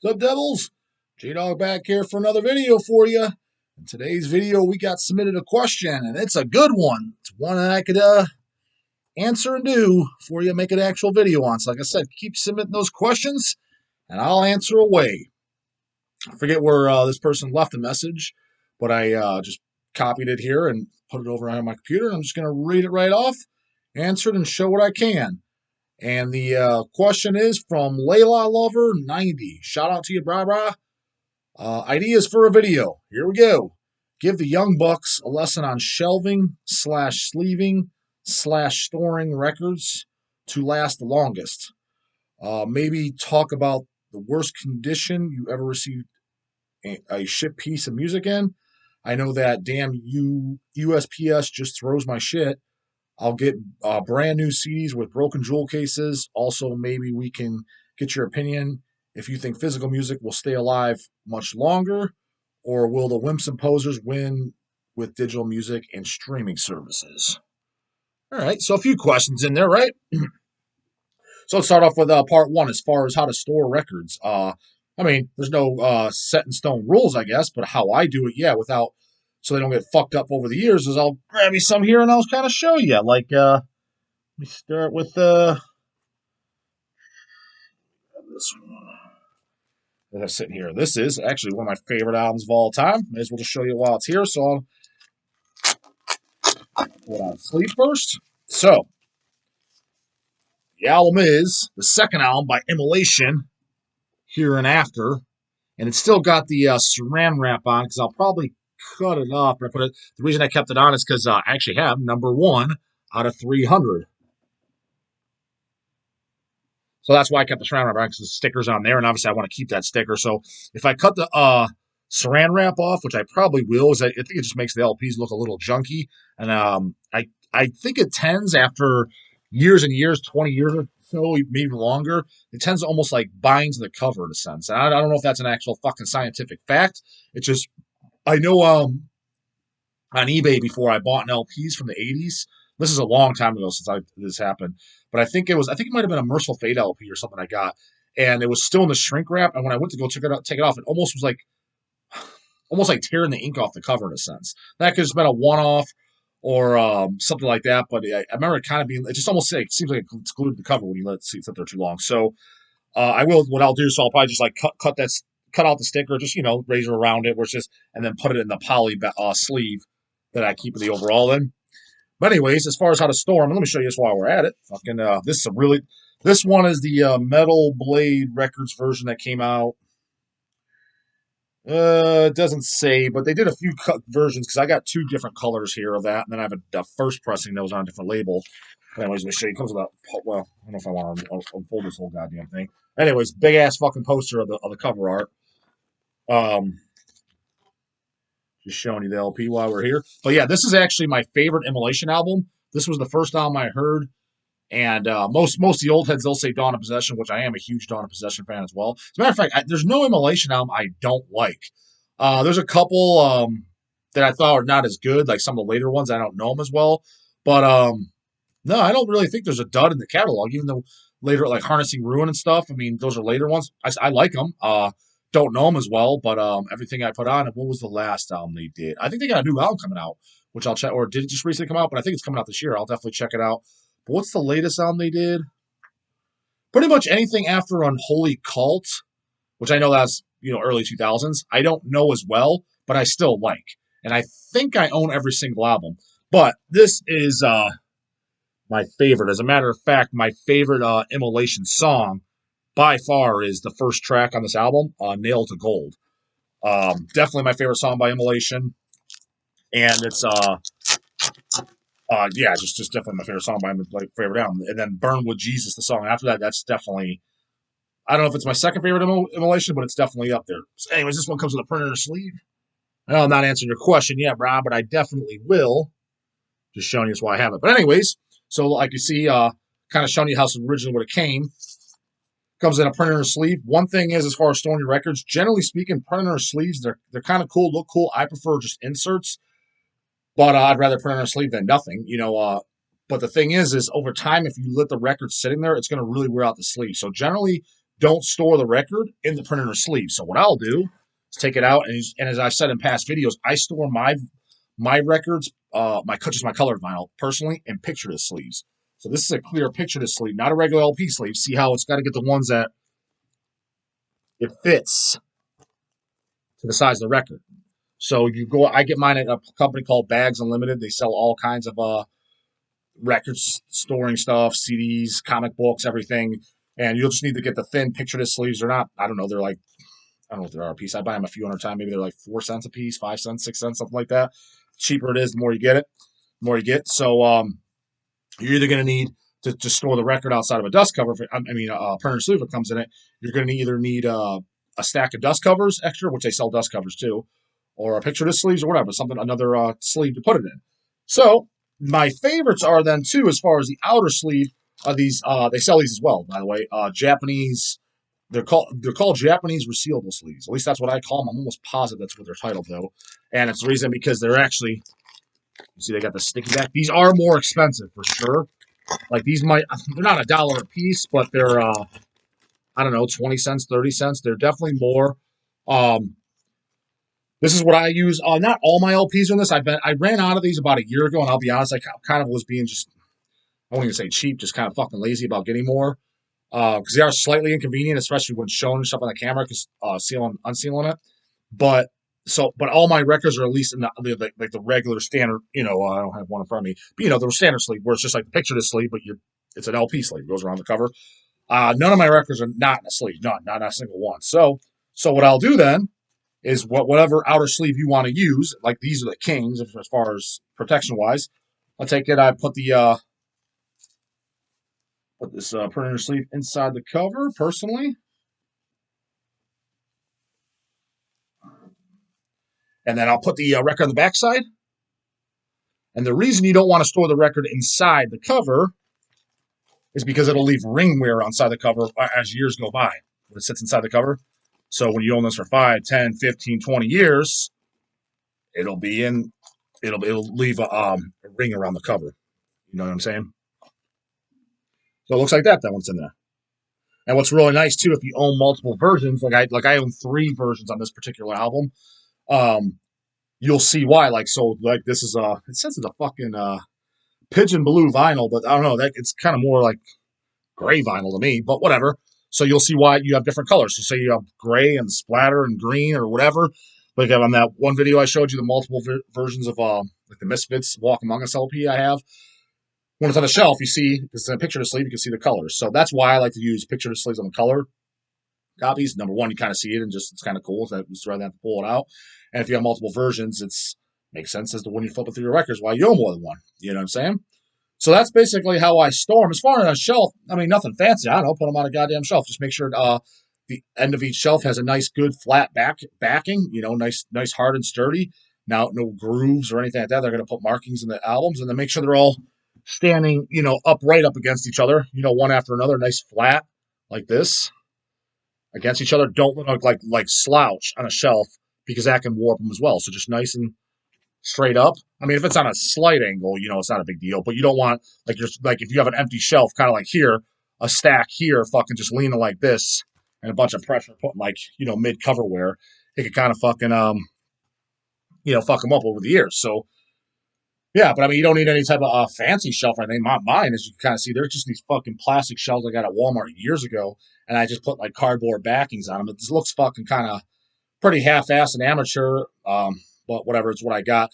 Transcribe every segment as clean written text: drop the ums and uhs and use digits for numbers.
What's up, devils? J-Dog back here for another video for you. In today's video, we got submitted a question, and it's a good one. It's one that I could answer and do for you, make an actual video on. So like I said, keep submitting those questions, and I'll answer away. I forget where this person left a message, but I just copied it here and put it over on my computer. I'm just going to read it right off, answer it, and show what I can. And the question is from Layla Lover 90. Shout out to you, brah brah. Ideas for a video. Here we go. Give the young bucks a lesson on shelving slash sleeving slash storing records to last the longest. Maybe talk about the worst condition you ever received a ship piece of music in. I know that damn USPS just throws my shit. I'll get brand new CDs with broken jewel cases. Also, maybe we can get your opinion if you think physical music will stay alive much longer, or will the wimps and posers win with digital music and streaming services? All right, so a few questions in there, right? So let's start off with part one as far as how to store records. I mean, there's no set in stone rules, I guess, but how I do it, yeah, without so they don't get fucked up over the years, is I'll grab me some here and I'll kind of show you. Like, let me start with this one. That's sitting here. This is actually one of my favorite albums of all time. May as well just show you while it's here. So I'll pull it out of sleep first. So the album is the second album by Immolation, Here and After, and it's still got the saran wrap on because I'll probably cut it off. But I put it. The reason I kept it on is because I actually have number 1 out of 300. So that's why I kept the saran wrap on, because the sticker's on there, and obviously I want to keep that sticker. So if I cut the saran wrap off, which I probably will, is I think it just makes the LPs look a little junky. And I think it tends, after years and years, 20 years or so, maybe longer, it tends to almost like bind to the cover in a sense. And I don't know if that's an actual fucking scientific fact. It's just, I know on eBay before I bought an LPs from the 80s. This is a long time ago since this happened, but I think it might have been a Merciful Fate LP or something I got, and it was still in the shrink wrap. And when I went to go take it off, it almost was like tearing the ink off the cover in a sense. That could have been a one-off or something like that. But I remember it kind of being, it just almost it seems like it's glued to the cover when you let it sit there too long. So what I'll do, so I'll probably just like cut out the sticker, just razor around it, where it's just, and then put it in the poly sleeve that I keep the overall in. But anyways, as far as how to store them, let me show you this while we're at it. Fucking this one is the Metal Blade Records version that came out. It doesn't say, but they did a few versions, because I got 2 different colors here of that, and then I have a first pressing that was on a different label. But anyways, let me show you. It comes with well, I don't know if I want to unfold this whole goddamn thing. Anyways, big ass fucking poster of the cover art. Just showing you the LP while we're here. But yeah, this is actually my favorite Immolation album. This was the first album I heard. And most of the old heads, they'll say Dawn of Possession, which I am a huge Dawn of Possession fan as well. As a matter of fact, there's no Immolation album I don't like. There's a couple that I thought are not as good, like some of the later ones. I don't know them as well. But no, I don't really think there's a dud in the catalog, even though later, like Harnessing Ruin and stuff. I mean, those are later ones. I like them. Don't know them as well, but everything I put on. And what was the last album they did? I think they got a new album coming out, which I'll check. Or did it just recently come out? But I think it's coming out this year. I'll definitely check it out. But what's the latest album they did? Pretty much anything after Unholy Cult, which I know that's early 2000s. I don't know as well, but I still like. And I think I own every single album. But this is my favorite. As a matter of fact, my favorite Immolation song by far is the first track on this album, Nailed to Gold. Definitely my favorite song by Immolation. And it's yeah, just definitely my favorite song by my favorite album. And then Burn with Jesus, the song after that, that's definitely, I don't know if it's my second favorite Immolation, but it's definitely up there. So anyways, this one comes with a printer sleeve. I know I'm not answering your question yet, Rob, but I definitely will. Just showing you that's why I have it. But anyways, so like you see, kind of showing you how originally what it came. Comes in a printer sleeve. One thing is, as far as storing your records, generally speaking, printer sleeves, they're kind of cool, look cool. I prefer just inserts, but I'd rather printer sleeve than nothing, But the thing is over time, if you let the record sitting there, it's going to really wear out the sleeve. So generally, don't store the record in the printer sleeve. So what I'll do is take it out, and as I've said in past videos, I store my records, just my colored vinyl personally, in picture disc sleeves. So this is a clear picture disc sleeve, not a regular LP sleeve. See how it's got to get the ones that it fits to the size of the record. So I get mine at a company called Bags Unlimited. They sell all kinds of records, storing stuff, CDs, comic books, everything. And you'll just need to get the thin picture disc sleeves. They're not, I don't know, they're like, I don't know if they're a piece. I buy them a few hundred times. Maybe they're like 4 cents a piece, 5 cents, 6 cents, something like that. The cheaper it is, the more you get it, the more you get. So you're either going to need to store the record outside of a dust cover. Printer sleeve that comes in it. You're going to either need a stack of dust covers extra, which they sell dust covers too, or a picture disc sleeves or whatever, another sleeve to put it in. So my favorites are then too, as far as the outer sleeve, are these. They sell these as well, by the way. Japanese. They're called Japanese resealable sleeves. At least that's what I call them. I'm almost positive that's what they're titled though, and it's the reason because they're actually. You see, they got the sticky back. These are more expensive for sure. Like they're not $1 a piece, but they're I don't know, 20 cents, 30 cents. They're definitely more. This is what I use. Not all my LPs on this. I ran out of these about a year ago, and I'll be honest, I kind of was being just, I won't even say cheap, just kind of fucking lazy about getting more. Because they are slightly inconvenient, especially when showing stuff on the camera, because unsealing it. But all my records are at least in the regular standard. I don't have one in front of me, but the standard sleeve where it's just like the picture disc sleeve, but it's an LP sleeve, it goes around the cover. None of my records are not in a sleeve, not a single one. So what I'll do then is whatever outer sleeve you want to use, like these are the kings as far as protection wise. I'll take it. I put this printer sleeve inside the cover personally. And then I'll put the record on the backside. And the reason you don't want to store the record inside the cover is because it'll leave ring wear inside the cover as years go by when it sits inside the cover. So when you own this for 5, 10, 15, 20 years, it'll leave a ring around the cover. You know what I'm saying? So it looks like that when it's in there. And what's really nice too, if you own multiple versions, like I own 3 versions on this particular album, you'll see why. This is it says it's a fucking pigeon blue vinyl, but I don't know, that it's kind of more like gray vinyl to me, but whatever. So you'll see why you have different colors. So say you have gray and splatter and green or whatever. Like on that one video I showed you, the multiple versions of like the Misfits Walk Among Us LP I have. When it's on the shelf, you see, it's in a picture disc sleeve, you can see the colors. So that's why I like to use picture disc sleeves on the color copies. Number one, you kind of see it and it's kind of cool. So it's rather than have to pull it out. And if you have multiple versions, makes sense as to when you flip it through your records why you own more than one. You know what I'm saying? So that's basically how I store them. As far as a shelf, I mean, nothing fancy. I don't know, put them on a goddamn shelf. Just make sure the end of each shelf has a nice, good, flat backing. Nice, hard and sturdy. Now, no grooves or anything like that. They're going to put markings in the albums, and then make sure they're all standing, upright up against each other. One after another, nice flat like this against each other. Don't look like slouch on a shelf because that can warp them as well. So just nice and straight up. I mean, if it's on a slight angle, it's not a big deal. But you don't want if you have an empty shelf, kind of like here, a stack here, fucking just leaning like this, and a bunch of pressure putting mid cover wear, it could kind of fucking fuck them up over the years. So yeah, but I mean, you don't need any type of fancy shelf or anything. Mine, as you can kind of see, they're just these fucking plastic shelves I got at Walmart years ago, and I just put like cardboard backings on them. It just looks fucking kind of pretty half-assed and amateur. But whatever, it's what I got.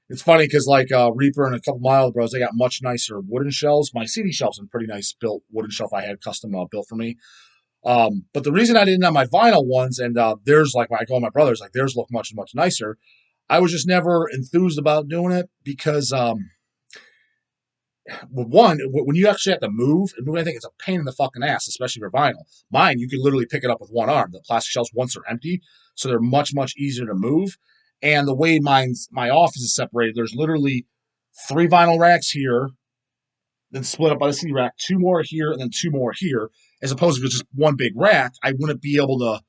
It's funny because Reaper and a couple Mile Bros, they got much nicer wooden shelves. My CD shelves are pretty nice built wooden shelf I had custom built for me. But the reason I didn't have my vinyl ones and theirs, like when I call my brothers, like theirs look much, much nicer. I was just never enthused about doing it because one, when you actually have to move anything, it's a pain in the fucking ass, especially for vinyl. Mine, you can literally pick it up with one arm. The plastic shelves, once they're empty, so they're much, much easier to move. And the way my office is separated, there's literally 3 vinyl racks here, then split up by the CD rack, 2 more here, and then 2 more here. As opposed to just one big rack, I wouldn't be able to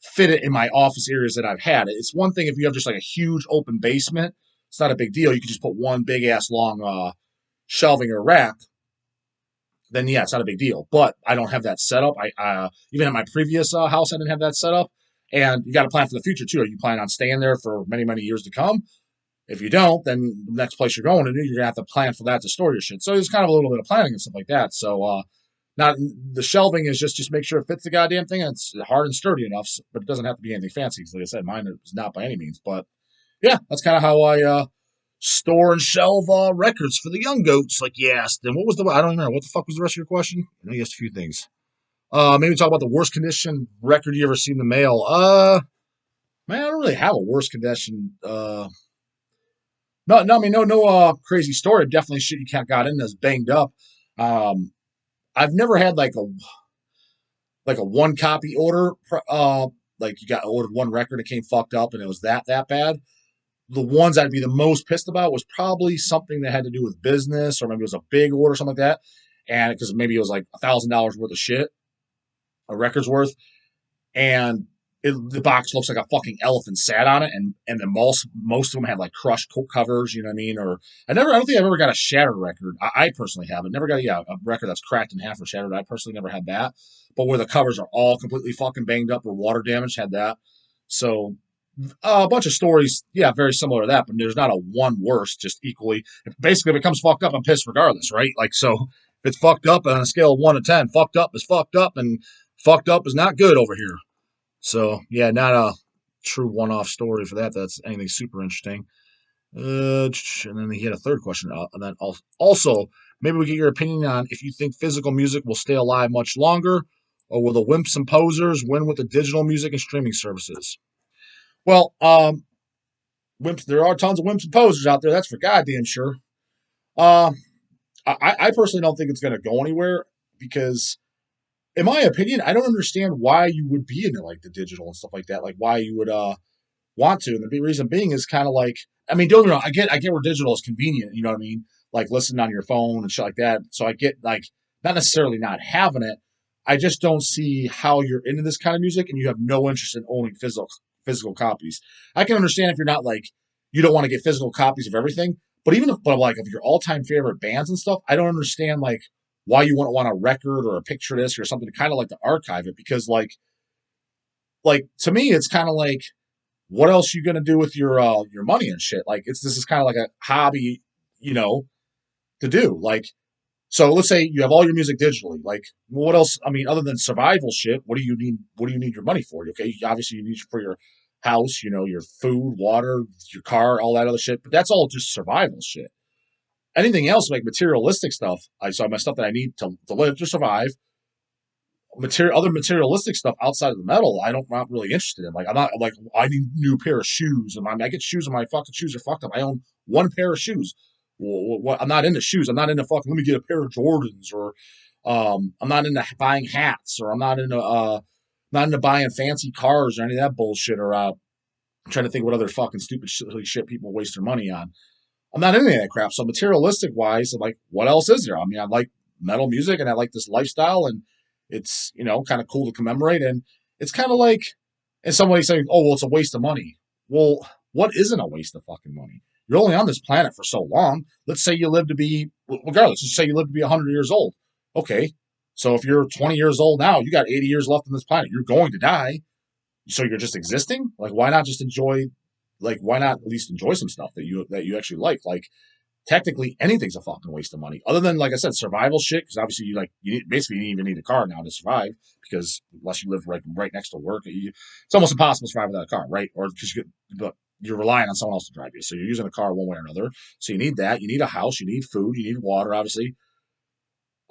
fit it in my office areas that I've had. It's one thing if you have just like a huge open basement, it's not a big deal. You can just put one big ass long shelving or rack then yeah, it's not a big deal. But I don't have that set up. I even at my previous house, I didn't have that set up. And you got to plan for the future too. Are you planning on staying there for many, many years to come? If you don't, then the next place you're going to, you're gonna have to plan for that to store your shit. So there's kind of a little bit of planning and stuff like that. So not the shelving is just make sure it fits the goddamn thing and it's hard and sturdy enough, but it doesn't have to be anything fancy. Like I said, mine is not by any means. But yeah, that's kind of how I store and shelve records for the young goats, like you asked. And what was the? I don't remember. What the fuck was the rest of your question? I know you asked a few things. Maybe talk about the worst condition record you ever seen in the mail. Man, I don't really have a worst condition. No, I mean, no, crazy story. Definitely shit you can't got in that's banged up. Um, I've never had like a one copy order. Like you got ordered one record, it came fucked up, and it was that bad. The ones I'd be the most pissed about was probably something that had to do with business, or maybe it was a big order, something like that. And because maybe it was like $1,000 worth of shit, a record's worth, and the box looks like a fucking elephant sat on it, and then most of them had like crushed covers, you know what I mean? Or I don't think I've ever got a shattered record. I personally haven't. Never got a record that's cracked in half or shattered. I personally never had that. But where the covers are all completely fucking banged up or water damage, had that. So a bunch of stories, yeah, very similar to that, but there's not a one worse, just equally. Basically, if it comes fucked up, I'm pissed regardless, right? Like, so if it's fucked up on a scale of 1 to 10, fucked up is fucked up, and fucked up is not good over here. So, yeah, not a true one off story for that. That's anything super interesting. And then he had a third question. And then also, maybe we get your opinion on if you think physical music will stay alive much longer, or will the wimps and posers win with the digital music and streaming services? Well, wimps. There are tons of wimps and posers out there. That's for goddamn sure. Uh, I personally don't think it's going to go anywhere because, in my opinion, I don't understand why you would be into like the digital and stuff like that. Like why you would want to. And the reason being is kind of like, I mean, don't get me wrong. I get where digital is convenient. You know what I mean? Like listening on your phone and shit like that. So I get like not necessarily not having it. I just don't see how you're into this kind of music and you have no interest in owning physical copies. I can understand if you're not like you don't want to get physical copies of everything, but even if but like of your all time favorite bands and stuff, I don't understand like why you wouldn't want a record or a picture disc or something to kind of like to archive it because like to me it's kind of like what else are you gonna do with your money and shit? Like this is kind of like a hobby, you know, to do. Like so let's say you have all your music digitally. Like what else? I mean, other than survival shit, what do you need? What do you need your money for? Okay, obviously you need it for your house, you know, your food, water, your car, all that other shit. But that's all just survival shit. Anything else like materialistic stuff, I saw my stuff that I need to live to survive. Other materialistic stuff outside of the metal, not really interested in. Like I'm not like I need a new pair of shoes, and I get shoes, and my fucking shoes are fucked up. I own one pair of shoes. I'm not into shoes. I'm not into fucking. Let me get a pair of Jordans, or I'm not into buying hats, or I'm not into buying fancy cars or any of that bullshit. Or I'm trying to think what other fucking stupid shit people waste their money on. I'm not into that crap. So materialistic wise, I'm like, what else is there? I mean, I like metal music and I like this lifestyle and it's, you know, kind of cool to commemorate. And it's kind of like, and somebody saying, oh, well, it's a waste of money. Well, what isn't a waste of fucking money? You're only on this planet for so long. Let's say you live to be, regardless, let's say you live to be 100 years old. Okay. So if you're 20 years old now, you got 80 years left on this planet. You're going to die. So you're just existing? Like, why not just enjoy, like, why not at least enjoy some stuff that you actually like? Like, technically anything's a fucking waste of money other than like I said survival shit because obviously basically you even need a car now to survive because unless you live right next to work it's almost impossible to survive without a car right or because you're relying on someone else to drive you so you're using a car one way or another so you need that you need a house you need food you need water obviously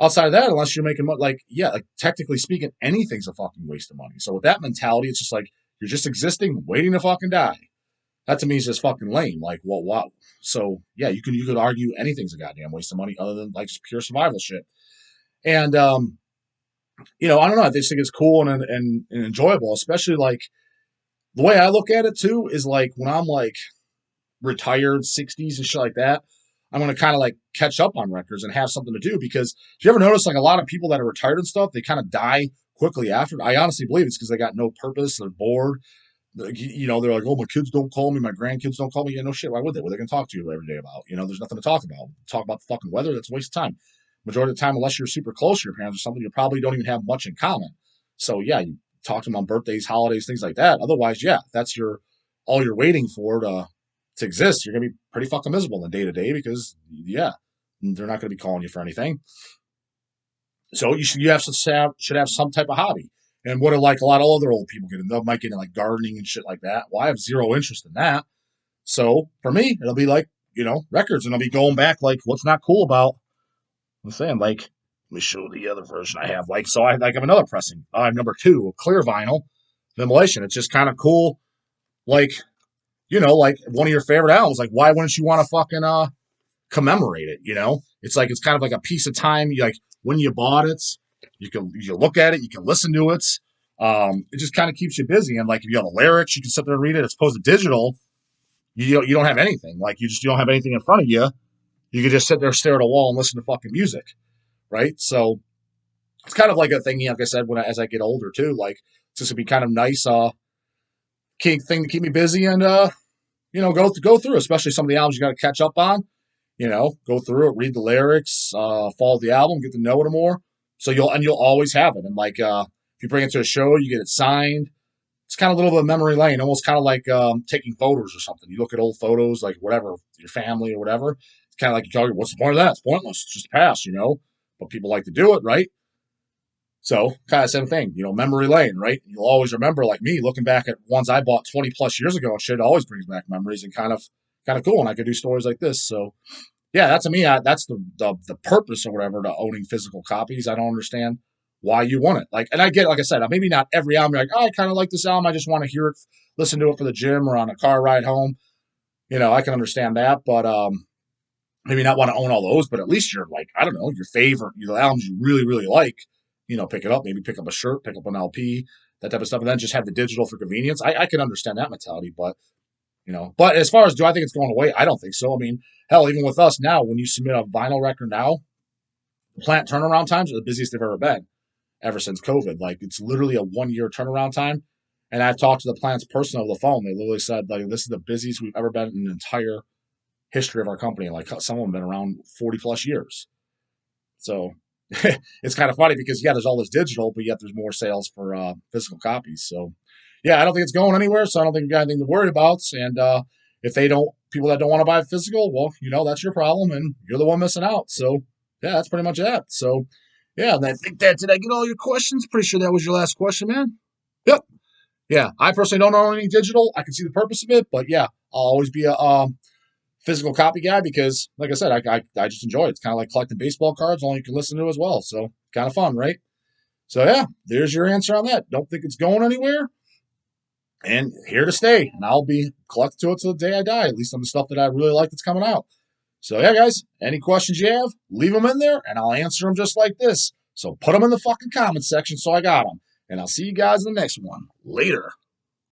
outside of that unless you're making money like yeah like technically speaking anything's a fucking waste of money so with that mentality it's just like you're just existing waiting to fucking die that to me is just fucking lame. Like, well, wow. So yeah, you could argue anything's a goddamn waste of money other than like just pure survival shit. And you know, I don't know. I just think it's cool and enjoyable, especially like the way I look at it too is like when I'm like retired, 60s and shit like that. I'm gonna kind of like catch up on records and have something to do because do you ever notice like a lot of people that are retired and stuff, they kind of die quickly after. I honestly believe it's because they got no purpose, they're bored you know, they're like, oh, my kids don't call me, my grandkids don't call me. Yeah, no shit. Why would they? What are they going to talk to you every day about? You know, there's nothing to talk about. Talk about the fucking weather. That's a waste of time. majority of the time, unless you're super close to your parents or something, you probably don't even have much in common. So yeah, you talk to them on birthdays, holidays, things like that. Otherwise, yeah, that's all you're waiting for to exist. You're gonna be pretty fucking miserable in the day to day because yeah, they're not gonna be calling you for anything. So you should have some type of hobby. And what are like a lot of other old people get in? They might get into like gardening and shit like that. Well, I have zero interest in that. So for me, it'll be like, records, and I'll be going back like what's not cool about I'm saying, like, let me show the other version I have. Like, so I have another pressing. I have number 2, a clear vinyl, the Immolation. It's just kind of cool. Like, like one of your favorite albums. Like, why wouldn't you want to fucking commemorate it? It's like it's kind of like a piece of time. Like when you bought it, you look at it, you can listen to it. It just kind of keeps you busy. And like if you have the lyrics, you can sit there and read it. As opposed to digital, you don't have anything. Like you don't have anything in front of you. You can just sit there, stare at a wall, and listen to fucking music, right? So it's kind of like a thing. Like I said, as I get older too, like it's just gonna be kind of nice, thing to keep me busy and go through, especially some of the albums you got to catch up on. Go through it, read the lyrics, follow the album, get to know it more. So you'll always have it. And like if you bring it to a show, you get it signed. It's kind of a little bit of memory lane, almost kind of like taking photos or something. You look at old photos, like whatever, your family or whatever. It's kind of like you tell you, what's the point of that? It's pointless. It's just past, But people like to do it, right? So kind of same thing, memory lane, right? You'll always remember, like me, looking back at ones I bought 20 plus years ago and shit. Always brings back memories and kind of cool. And I could do stories like this. So yeah, that's to me. That's the purpose or whatever to owning physical copies. I don't understand why you want it. Like, and I get it, like I said, maybe not every album. You're like, oh, I kind of like this album. I just want to hear it, listen to it for the gym or on a car ride home. I can understand that, but maybe not want to own all those. But at least you're like, I don't know, your favorite, albums you really really like. Pick it up. Maybe pick up a shirt, pick up an LP, that type of stuff, and then just have the digital for convenience. I can understand that mentality, but. But as far as do I think it's going away? I don't think so. I mean, hell, even with us now, when you submit a vinyl record now, plant turnaround times are the busiest they've ever been ever since COVID. Like it's literally a 1-year turnaround time. And I've talked to the plants person over the phone. They literally said like this is the busiest we've ever been in the entire history of our company. Like some of them have been around 40 plus years. So it's kind of funny because there's all this digital, but yet there's more sales for physical copies. So yeah, I don't think it's going anywhere. So I don't think we've got anything to worry about. And if people that don't want to buy physical, well, that's your problem and you're the one missing out. So yeah, that's pretty much that. So yeah, and I think did I get all your questions? Pretty sure that was your last question, man. Yep. Yeah, I personally don't own any digital. I can see the purpose of it, but yeah, I'll always be a physical copy guy because, like I said, I just enjoy it. It's kind of like collecting baseball cards, only you can listen to as well. So kind of fun, right? So yeah, there's your answer on that. Don't think it's going anywhere. And here to stay. And I'll be collecting to it till the day I die, at least on the stuff that I really like that's coming out. So yeah, guys, any questions you have, leave them in there and I'll answer them just like this. So put them in the fucking comments section so I got them. And I'll see you guys in the next one. Later.